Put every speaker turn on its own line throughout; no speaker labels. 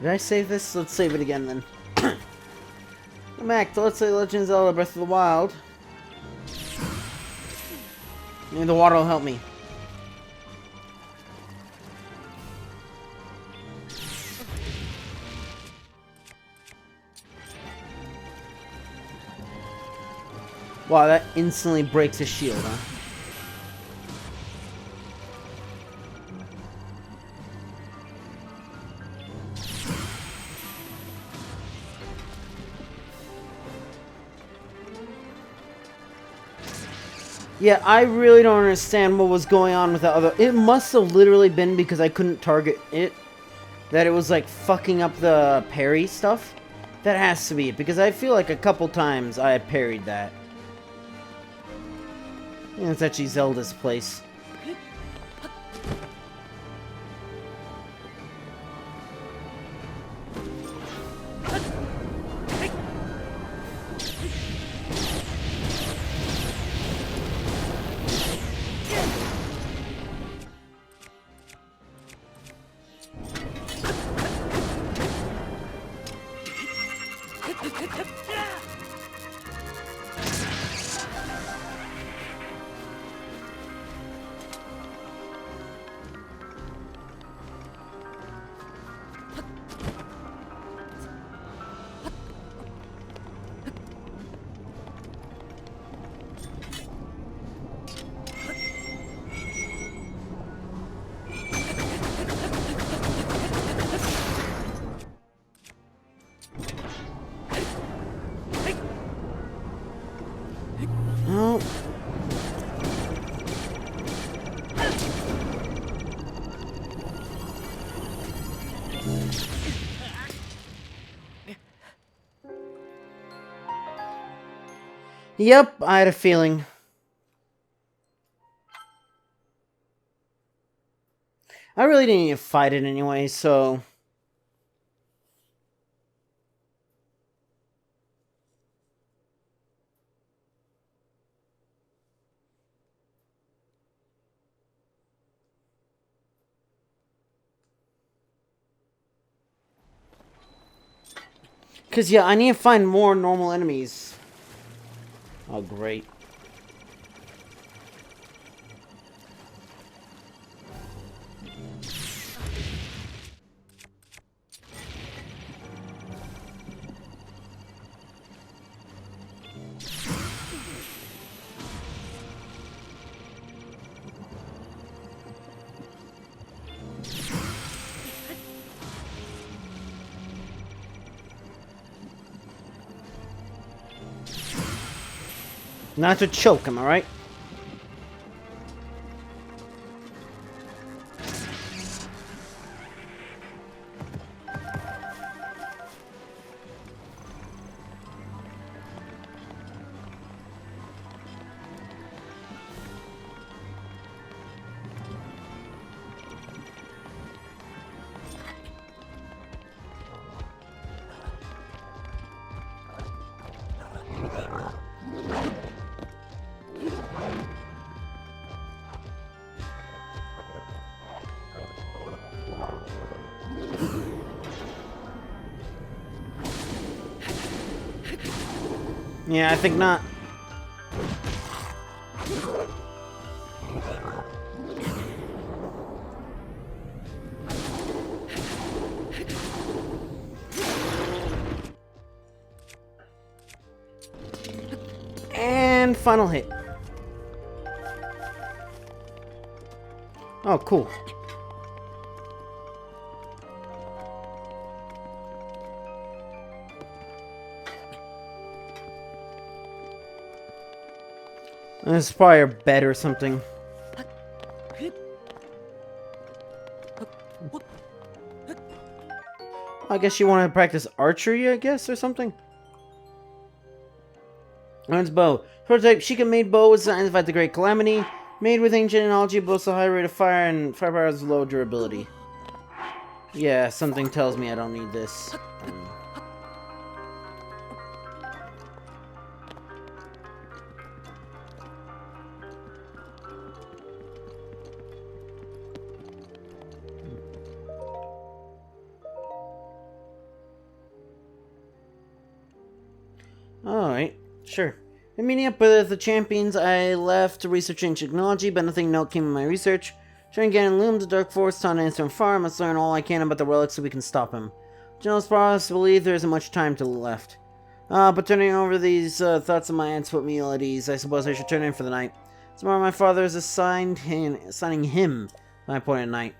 Did I save this? Let's save it again then. I'm back to Let's Play Legend of Zelda Breath of the Wild. Maybe the water will help me. Wow, that instantly breaks his shield, huh? Yeah, I really don't understand what was going on with the other. It must have literally been because I couldn't target it. That it was like fucking up the parry stuff. That has to be it, because I feel like a couple times I parried that. Yeah, it's actually Zelda's place. Oh. Yep, I had a feeling. I really didn't need to fight it anyway, so... Because, yeah, I need to find more normal enemies. Oh, great. Not to choke, am I right? Yeah, I think not. And final hit. Oh, cool. This is probably a bed or something. I guess you want to practice archery, I guess, or something? Learns bow. Prototype Sheikah made bow was designed to fight the Great Calamity. Made with ancient technology, boasts a high rate of fire and firepower has low durability. Yeah, something tells me I don't need this. Alright, sure. In meeting up with the champions, I left to research ancient technology, but nothing note came of my research. Trying to get in Loom, the Dark Forest, on Answer Far, I must learn all I can about the relics so we can stop him. General Sparrows believe there isn't much time left. But turning over these thoughts of my aunt's put me ill at ease. I suppose I should turn in for the night. Tomorrow my father is assigning him my appointed night.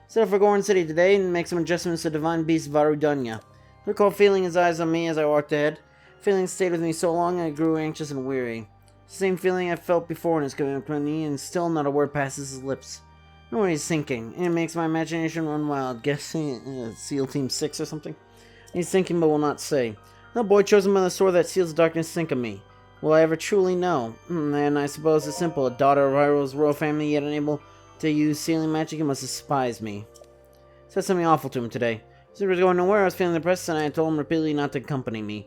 Set up for Goron City today and make some adjustments to Divine Beast Varudunya. I recall feeling his eyes on me as I walked ahead. Feeling stayed with me so long I grew anxious and weary. The same feeling I felt before in his company, and still not a word passes his lips. I know what he's thinking, and it makes my imagination run wild. Guessing SEAL Team 6 or something? He's thinking but will not say. The boy chosen by the sword that seals the darkness think of me. Will I ever truly know? And I suppose it's simple. A daughter of Hyrule's royal family, yet unable to use sealing magic, he must despise me. Said something awful to him today. As he was going nowhere, I was feeling depressed, and I told him repeatedly not to accompany me.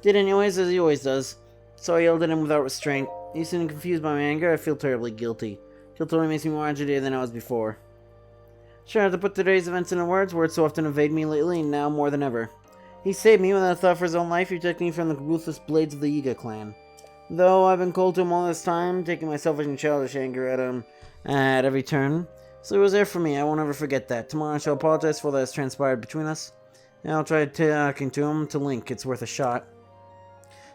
Did anyways, as he always does. So I yelled at him without restraint. He seemed confused by my anger. I feel terribly guilty. Guilt only makes me more agitated than I was before. Sure, I have to put today's events into words so often evade me lately, and now more than ever. He saved me without a thought for his own life, protecting me from the ruthless blades of the Yiga clan. Though I've been cold to him all this time, taking my selfish and childish anger at him at every turn, so he was there for me. I won't ever forget that. Tomorrow I shall apologize for what has transpired between us, and I'll try talking to him to Link. It's worth a shot.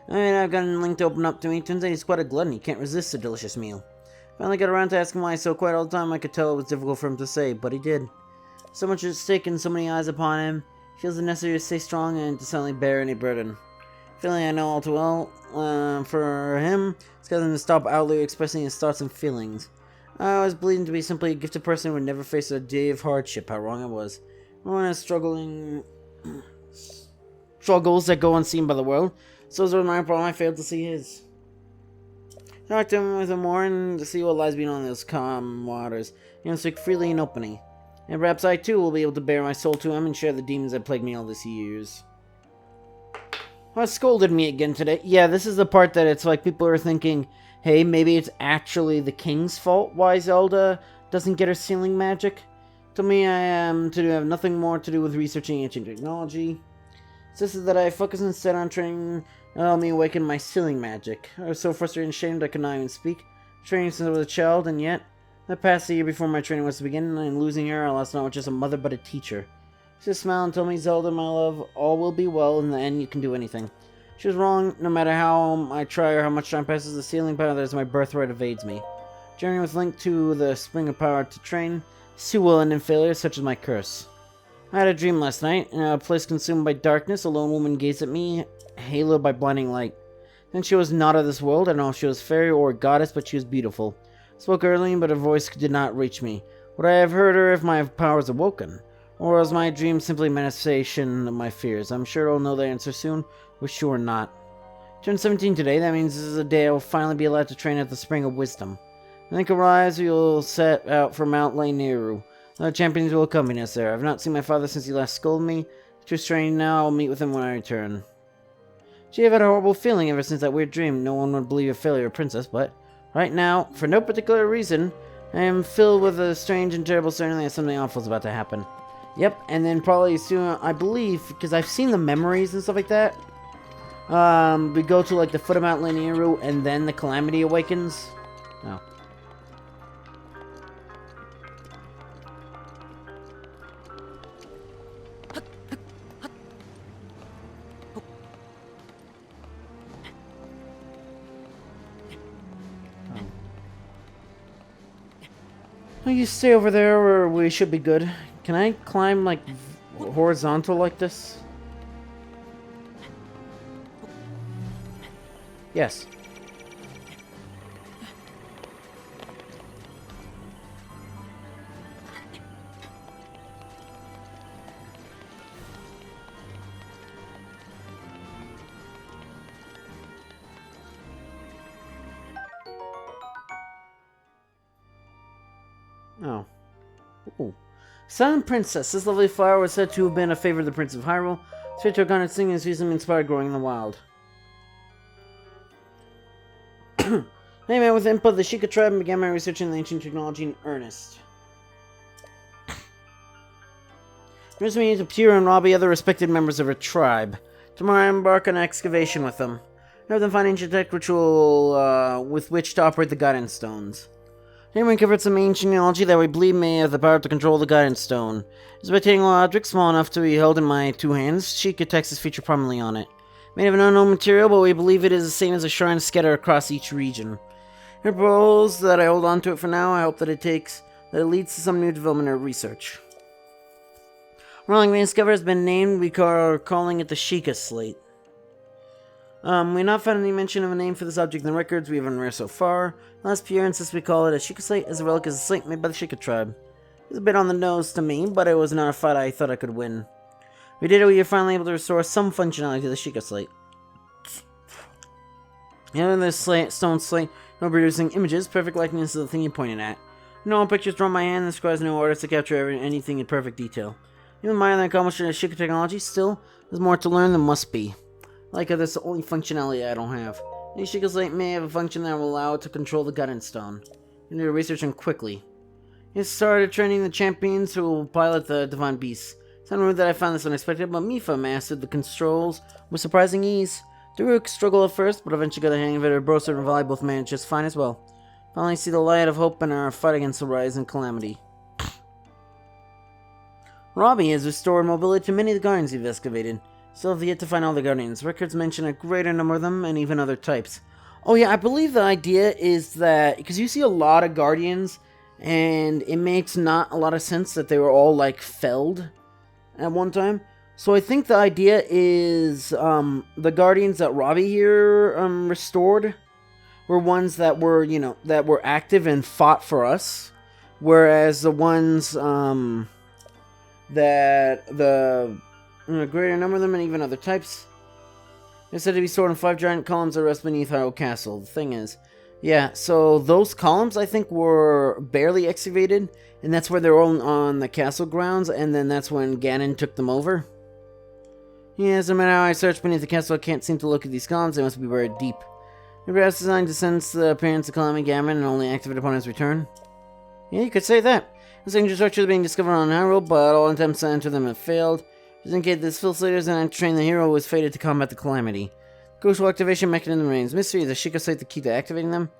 I've gotten Link to open up to me. Turns out he's quite a glutton. He can't resist a delicious meal. Finally got around to asking why he's so quiet all the time. I could tell it was difficult for him to say, but he did. So much at stake and so many eyes upon him. He feels it necessary to stay strong and to suddenly bear any burden. Feeling I know all too well, for him, it's got him to stop outwardly expressing his thoughts and feelings. I was believing to be simply a gifted person who would never face a day of hardship. How wrong I was. Everyone has struggles that go unseen by the world. So as was my problem, I failed to see his. Talk to him with him more and to see what lies beyond those calm waters. You know, speak freely and openly. And perhaps I too will be able to bare my soul to him and share the demons that plagued me all these years. What scolded me again today? Yeah, this is the part that it's like people are thinking, hey, maybe it's actually the king's fault why Zelda doesn't get her sealing magic. To me, I am to have nothing more to do with researching ancient technology. This is that I focus instead on training me awaken my sealing magic. I was so frustrated and ashamed I could not even speak. Training since I was a child, and yet, the past year before my training was to begin, and losing her, I lost not just a mother but a teacher. She just smiled and told me, Zelda, my love, all will be well. In the end, you can do anything. She was wrong. No matter how I try or how much time passes, the sealing power that is my birthright evades me. Journeying with Link to the Spring of Power to train, too will end in failure, such as my curse. I had a dream last night. In a place consumed by darkness, a lone woman gazed at me, haloed by blinding light. Then she was not of this world. I don't know if she was fairy or a goddess, but she was beautiful. Spoke early, but her voice did not reach me. Would I have heard her if my powers awoken? Or was my dream simply a manifestation of my fears? I'm sure I'll know the answer soon. We're sure not. Turned 17 today. That means this is a day I will finally be allowed to train at the Spring of Wisdom. When Link arrives, we will set out for Mount Laineru. The champions will accompany us there. I've not seen my father since he last scolded me. Too strange now. I'll meet with him when I return. Gee, I've had a horrible feeling ever since that weird dream. No one would believe a failure princess, but right now, for no particular reason, I am filled with a strange and terrible certainty that something awful is about to happen. Yep, and then probably soon, I believe, because I've seen the memories and stuff like that. We go to like the foot of Mount Laineru, and then the calamity awakens. Oh. Oh, you stay over there, or we should be good. Can I climb like horizontal like this? Yes. Oh. Ooh. Silent Princess. This lovely flower was said to have been a favorite of the Prince of Hyrule. Straight to its singing and season inspired growing in the wild. Anyway, with the input of the Sheikah tribe, I began my research in ancient technology in earnest. Brings me to Pure and Robbie, other respected members of her tribe. Tomorrow I embark on an excavation with them. rather than find ancient tech ritual with which to operate the guidance stones. Here we uncovered some ancient technology that we believe may have the power to control the guidance stone. It's a rectangular object small enough to be held in my 2 hands. Sheikah text is featured prominently on it. Made of an unknown material, but we believe it is the same as a shrine scattered across each region. I propose that I hold on to it for now. I hope that it leads to some new development or research. Rolling we discovered has been named. We are calling it the Sheikah Slate. We've not found any mention of a name for this object in the records we have unrare so far. Last Pierre insists we call it a Sheikah Slate, as a relic is a slate made by the Sheikah tribe. It was a bit on the nose to me, but it was not a fight I thought I could win. We did it, we were finally able to restore some functionality to the Sheikah Slate. In this stone slate, no producing images, perfect likeness of the thing you pointed at. No pictures drawn by hand, this requires no artist to capture anything in perfect detail. Even my accomplishment of Sheikah technology, still, there's more to learn than must be. Like this is the only functionality I don't have. The Sheikah Slate may have a function that will allow it to control the guidance stone. You need to research them quickly. He started training the champions who will pilot the divine beasts. It's not rude that I found this unexpected, but Mifa mastered the controls with surprising ease. Daruk struggled at first, but eventually got the hang of it. Broser and Vali both managed just fine as well. Finally see the light of hope in our fight against the rise and calamity. Robbie has restored mobility to many of the guardians you've excavated. Still have yet to find all the guardians. Records mention a greater number of them, and even other types. Oh yeah, I believe the idea is that, because you see a lot of guardians, and it makes not a lot of sense that they were all, like, felled at one time. So I think the idea is, the guardians that Robbie here, restored, were ones that were, you know, that were active and fought for us. Whereas the ones, that the... a greater number of them, and even other types. They're said to be stored in 5 giant columns that rest beneath Hyrule Castle. The thing is, yeah, so those columns, I think, were barely excavated, and that's where they're on the castle grounds, and then that's when Ganon took them over. Yes, no matter how I search beneath the castle, I can't seem to look at these columns. They must be buried deep. They're perhaps designed to sense the appearance of Calamity Gammon and only activate upon his return. Yeah, you could say that. This ancient structure is being discovered on Hyrule, but all attempts to enter them have failed. Just in case this facilitator and train the hero was fated to combat the calamity. Crucial activation mechanism remains mystery. Is the Sheikah Slate the key to activating them?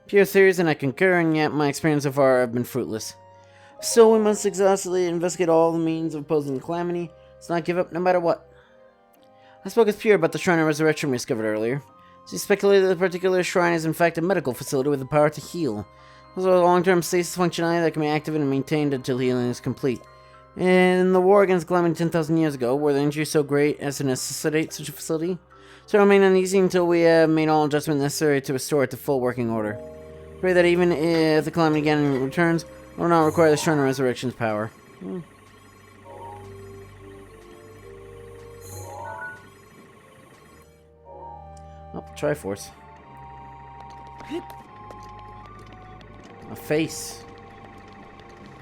Pure theories, and I concur, and yet my experience so far have been fruitless. Still, we must exhaustively investigate all the means of opposing the calamity. Let's not give up, no matter what. I spoke with Pure about the Shrine of Resurrection we discovered earlier. She speculated that the particular shrine is in fact a medical facility with the power to heal. Also, a long-term stasis functionality that can be activated and maintained until healing is complete. In the war against Calamity 10,000 years ago, were the injuries so great as to necessitate such a facility? So remain uneasy until we have made all adjustments necessary to restore it to full working order. Pray that even if the Calamity again returns, it will not require the Shrine of Resurrection's power. Oh, Triforce. A face.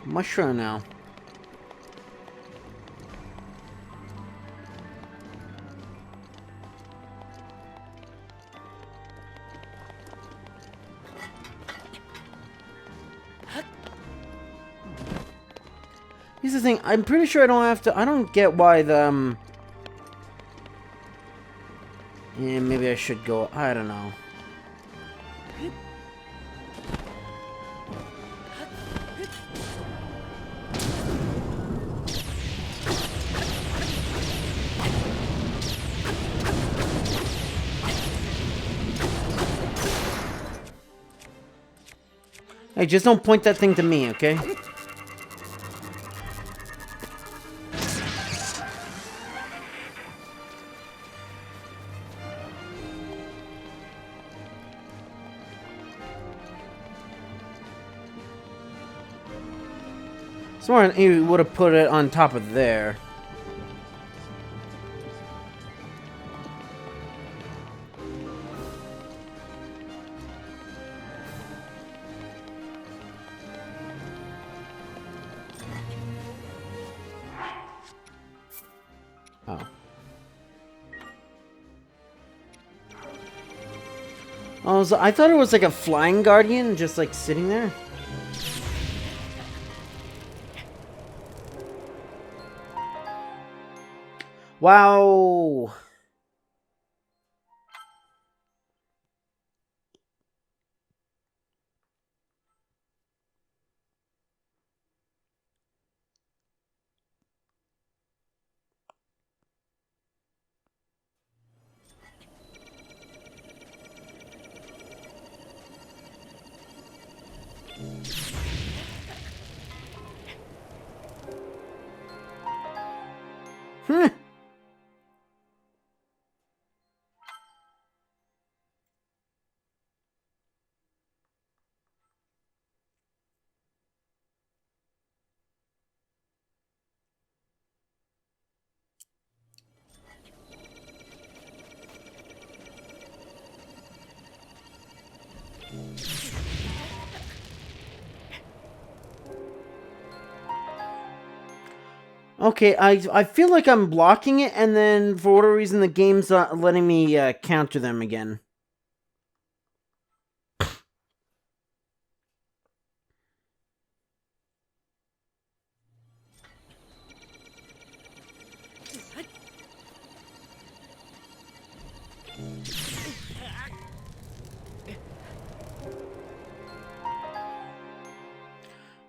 Mushroom now. Here's the thing, I'm pretty sure I don't have to, I don't get why the, yeah, maybe I should go, I don't know. Hey, just don't point that thing to me, okay? Smart, he would have put it on top of there. Oh. Oh, so I thought it was like a flying guardian just like sitting there. Wow. Okay, I feel like I'm blocking it, and then for whatever reason the game's not letting me counter them again.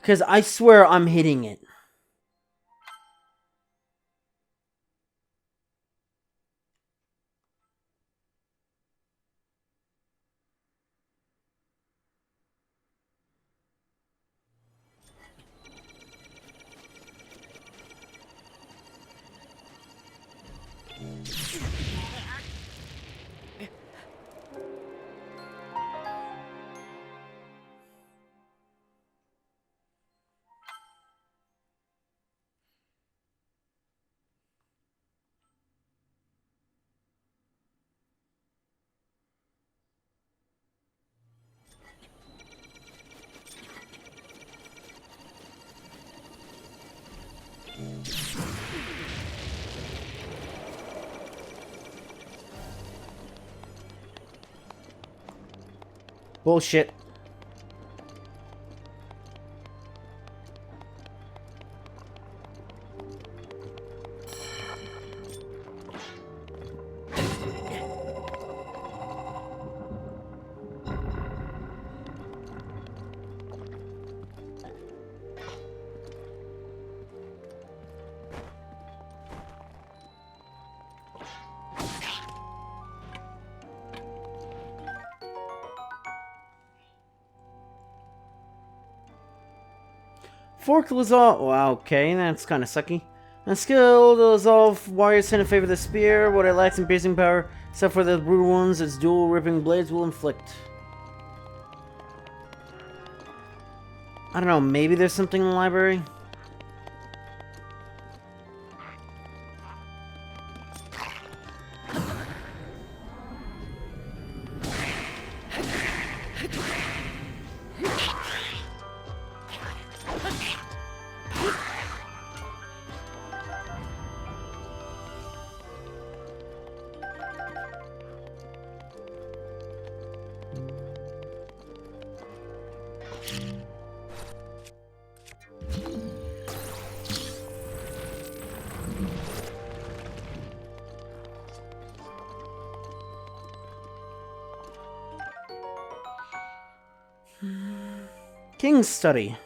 Because I swear I'm hitting it. Bullshit. Fork Lazal. Wow, okay, that's kind of sucky. A skill to resolve warriors tend to favor the spear. What it lacks in piercing power, except for the brutal wounds its dual ripping blades will inflict. I don't know, maybe there's something in the library? King's Study.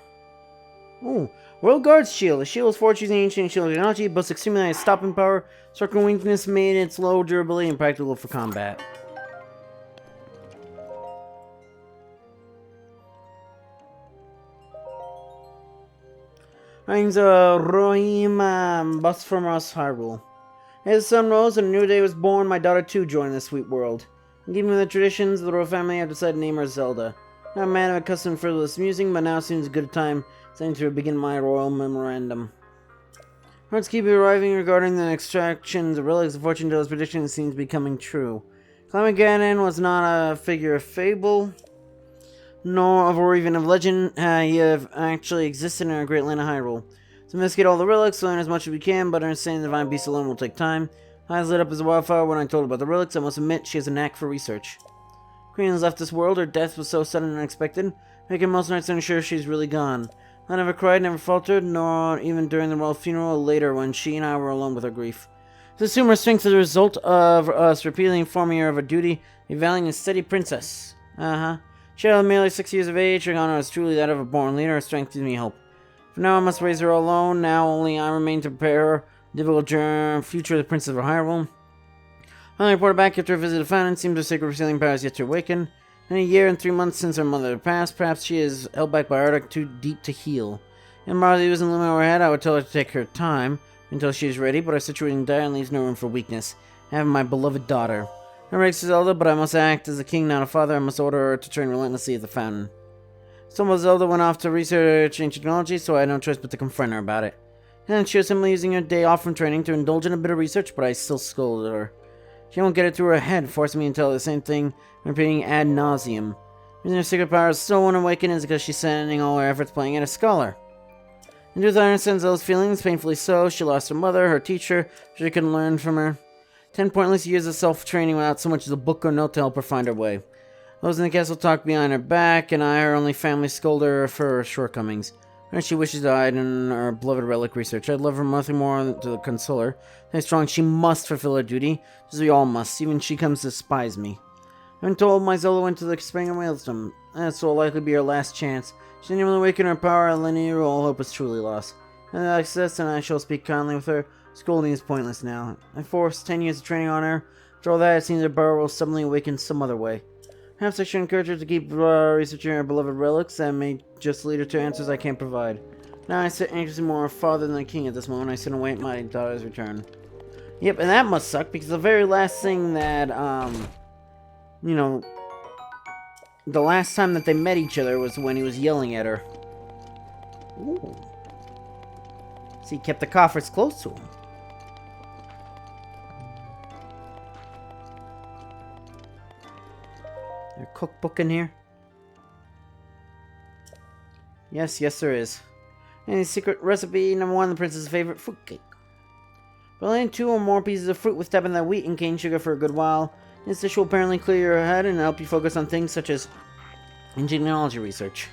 Ooh. Royal Guard's Shield. The shield is forged using ancient shield technology, boasts extremely high stopping power, circle weakness made its low durability and practical for combat. Name's Rohim, bus from us, Hyrule. As the sun rose and a new day was born, my daughter too joined the sweet world. In keeping with the traditions of the royal family, I've decided to name her Zelda. Not a man of accustomed frivolous musing, but now seems a good time to begin my royal memorandum. Hearts keep arriving regarding the extractions of relics. The fortune teller's prediction seems to be coming true. Clamaganon was not a figure of fable, nor or even of legend. He have actually existed in our great land of Hyrule. So investigate all the relics, learn as much as we can, but understanding the divine beast alone will take time. Eyes lit up as a wildfire when I told her about the relics. I must admit, she has a knack for research. Queen has left this world. Her death was so sudden and unexpected, making most nights unsure she's really gone. I never cried, never faltered, nor even during the royal funeral or later when she and I were alone with her grief. To assume her strength is a result of us repeatedly informing her of her duty, a valiant and steady princess. She was merely 6 years of age. Her honor is truly that of a born leader. Her strength gives me hope. For now, I must raise her alone. Now only I remain to prepare her difficult future of the Princess of Hyrule. I reported back after a visit to Fountain. Seems her sacred healing power is yet to awaken. In a year and 3 months since her mother passed, perhaps she is held back by Arctic too deep to heal. And Marley was in the limit overhead. I would tell her to take her time until she is ready, but our situation dire and leaves no room for weakness. I have my beloved daughter. Her race is Zelda, but I must act as a king, not a father. I must order her to train relentlessly at the fountain. Some Zelda went off to research ancient technology, so I had no choice but to confront her about it. And she was simply using her day off from training to indulge in a bit of research, but I still scolded her. She won't get it through her head, forcing me to tell her the same thing, repeating ad nauseum. The reason her secret power is still unawakened is because she's sending all her efforts playing at a scholar. And Judith understands those feelings, painfully so. She lost her mother, her teacher. She couldn't learn from her. 10 pointless years of self-training without so much as a book or note to help her find her way. Those in the castle talk behind her back, and I, her only family, scold her for her shortcomings. And she wishes to hide in her beloved relic research. I'd love her nothing more than to console her. Stay strong, she must fulfill her duty, as we all must. Even she comes to despise me. I've been told my Zelda went to the spring of wisdom. This will likely be her last chance. She didn't even awaken her power, and linear all hope is truly lost. And like this, and I shall speak kindly with her. Scolding is pointless now. I forced 10 years of training on her. For all that, it seems her power will suddenly awaken some other way. Perhaps I should encourage her to keep researching her beloved relics, and may just lead her to answers I can't provide. Now I sit anxiously more a father than a king at this moment. I sit and wait my daughter's return. Yep, and that must suck, because the very last thing that, you know, the last time that they met each other was when he was yelling at her. Ooh. So he kept the coffers close to him. There's a cookbook in here? Yes, there is. Any secret recipe? Number 1, the princess's favorite fruitcake. Boiling 2 or more pieces of fruit with tapping that wheat and cane sugar for a good while. This dish will apparently clear your head and help you focus on things such as genealogy research.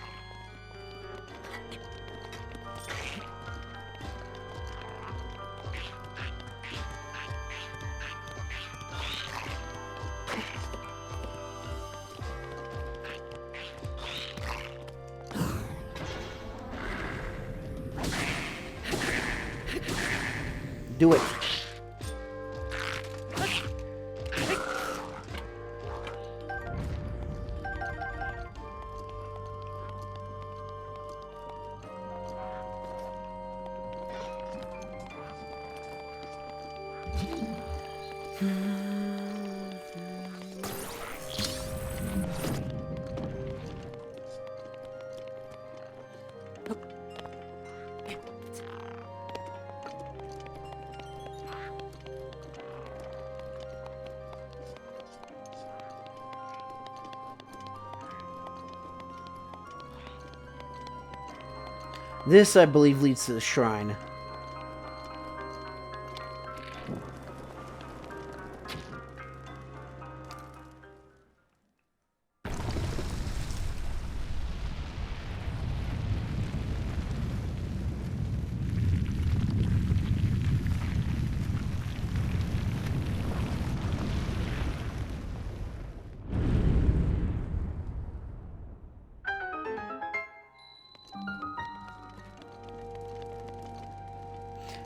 Do it. This, I believe, leads to the shrine.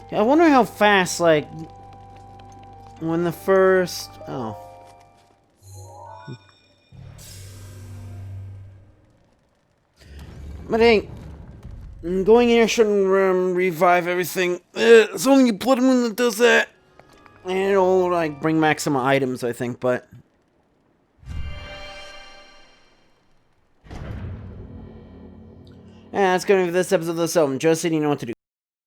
I wonder how fast, like, when the first... Oh. But hey, going in here shouldn't revive everything. It's only Bloodmoon that does that. And it'll, like, bring back some items, I think, but... Yeah, that's gonna be this episode of the Zelda. Just so you know what to do.